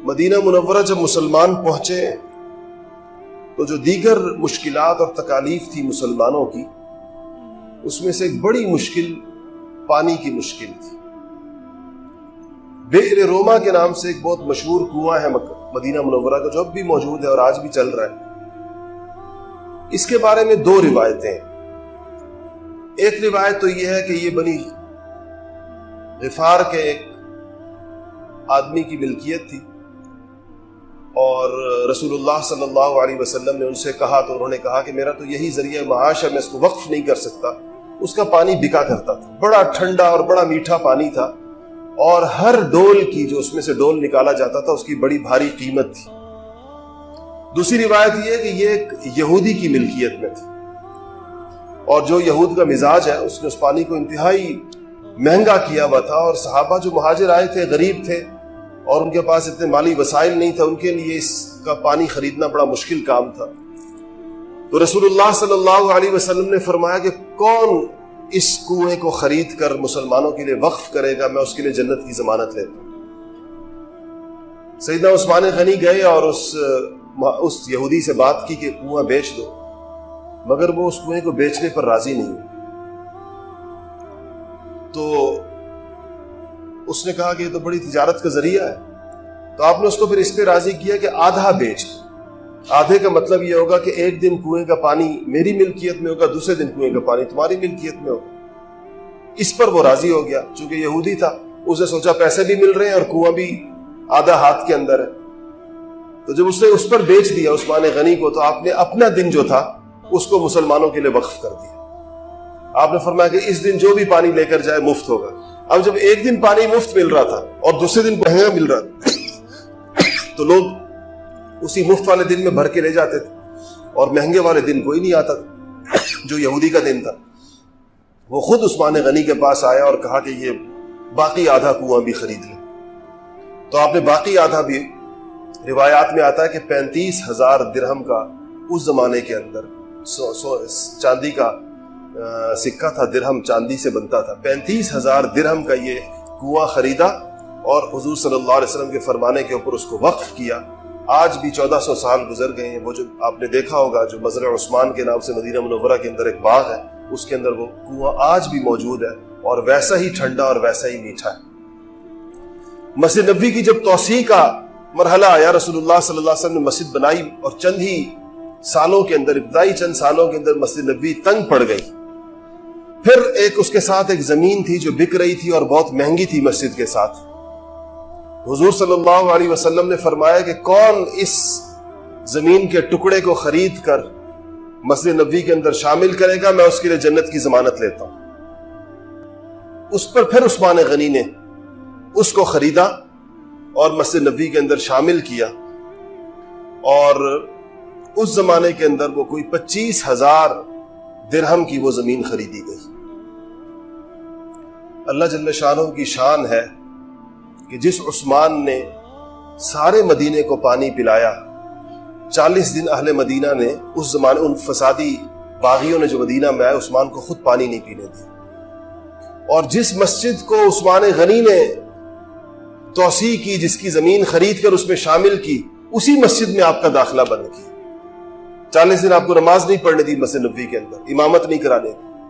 مدینہ منورہ جب مسلمان پہنچے تو جو دیگر مشکلات اور تکالیف تھی مسلمانوں کی، اس میں سے ایک بڑی مشکل پانی کی مشکل تھی۔ بئر روما کے نام سے ایک بہت مشہور کنواں ہے مدینہ منورہ کا، جو اب بھی موجود ہے اور آج بھی چل رہا ہے۔ اس کے بارے میں دو روایتیں ہیں۔ ایک روایت تو یہ ہے کہ یہ بنی غفار کے ایک آدمی کی ملکیت تھی، اور رسول اللہ صلی اللہ علیہ وسلم نے ان سے کہا تو انہوں نے کہا کہ میرا تو یہی ذریعہ معاش ہے، میں اس کو وقف نہیں کر سکتا۔ اس کا پانی بکا کرتا تھا، بڑا ٹھنڈا اور بڑا میٹھا پانی تھا، اور ہر ڈول کی جو اس میں سے ڈول نکالا جاتا تھا اس کی بڑی بھاری قیمت تھی۔ دوسری روایت یہ ہے کہ یہ ایک یہودی کی ملکیت میں تھی، اور جو یہود کا مزاج ہے اس نے اس پانی کو انتہائی مہنگا کیا ہوا تھا، اور صحابہ جو مہاجر آئے تھے غریب تھے اور ان کے پاس اتنے مالی وسائل نہیں تھا، ان کے لیے اس کا پانی خریدنا بڑا مشکل کام تھا۔ تو رسول اللہ صلی اللہ علیہ وسلم نے فرمایا کہ کون اس کنویں کو خرید کر مسلمانوں کے لیے وقف کرے گا، میں اس کے لیے جنت کی ضمانت لیتا ہوں۔ سیدنا عثمان غنی گئے اور اس یہودی سے بات کی کہ کنواں بیچ دو، مگر وہ اس کنویں کو بیچنے پر راضی نہیں ہوئی۔ تو اس نے کہا کہ یہ تو بڑی تجارت کا ذریعہ ہے، تو آپ نے اس کو پھر اس پہ راضی کیا کہ آدھا بیچ دو۔ آدھے کا مطلب یہ ہوگا کہ ایک دن کنویں کا پانی میری ملکیت میں ہوگا، دوسرے دن کنویں کا پانی تمہاری ملکیت میں ہوگا۔ اس پر وہ راضی ہو گیا، چونکہ یہودی تھا، اس نے سوچا پیسے بھی مل رہے ہیں اور کنواں بھی آدھا ہاتھ کے اندر ہے۔ تو جب اس نے اس پر بیچ دیا عثمان غنی کو، تو آپ نے اپنا دن جو تھا اس کو مسلمانوں کے لیے وقف کر دیا۔ آپ نے فرمایا کہ اس دن جو بھی پانی لے کر جائے مفت ہوگا۔ اب جب ایک دن پانی مفت مل رہا تھا اور دوسرے دن مہنگا مل رہا تھا، تو لوگ اسی مفت والے دن میں بھر کے لے جاتے تھے، اور مہنگے والے دن کوئی نہیں آتا تھا جو یہودی کا دن تھا۔ وہ خود عثمان غنی کے پاس آیا اور کہا کہ یہ باقی آدھا کنواں بھی خرید لیں۔ تو آپ نے باقی آدھا بھی، روایات میں آتا ہے کہ 35,000 درہم کا اس زمانے کے اندر چاندی کا سکہ تھا، درہم چاندی سے بنتا تھا، 35,000 درہم کا یہ کنواں خریدا اور حضور صلی اللہ علیہ وسلم کے فرمانے کے اوپر اس کو وقف کیا۔ آج بھی 1400 سال گزر گئے ہیں، وہ جو آپ نے دیکھا ہوگا جو مزرع عثمان کے نام سے مدینہ منورہ کے اندر ایک باغ ہے، اس کے اندر وہ کنواں آج بھی موجود ہے، اور ویسا ہی ٹھنڈا اور ویسا ہی میٹھا ہے۔ مسجد نبوی کی جب توسیع کا مرحلہ آیا، رسول اللہ صلی اللہ علیہ وسلم نے مسجد بنائی، اور چند ہی سالوں کے اندر، ابتدائی چند سالوں کے اندر مسجد نبوی تنگ پڑ گئی۔ پھر ایک اس کے ساتھ ایک زمین تھی جو بک رہی تھی اور بہت مہنگی تھی مسجد کے ساتھ۔ حضور صلی اللہ علیہ وسلم نے فرمایا کہ کون اس زمین کے ٹکڑے کو خرید کر مسجد نبوی کے اندر شامل کرے گا، میں اس کے لیے جنت کی ضمانت لیتا ہوں۔ اس پر پھر عثمان غنی نے اس کو خریدا اور مسجد نبوی کے اندر شامل کیا، اور اس زمانے کے اندر وہ کوئی 25,000 درہم کی وہ زمین خریدی گئی۔ اللہ جل شانہ کی شان ہے کہ جس عثمان نے سارے مدینے کو پانی پلایا، 40 دن اہل مدینہ نے اس زمانے، ان فسادی باغیوں نے جو مدینہ میں آئے، عثمان کو خود پانی نہیں پینے دیا۔ اور جس مسجد کو عثمان غنی نے توسیع کی، جس کی زمین خرید کر اس میں شامل کی، اسی مسجد میں آپ کا داخلہ بند کیا۔ 40 دن آپ کو نماز نہیں پڑھنے دی مسجد نبوی کے اندر، امامت نہیں کرانے دی۔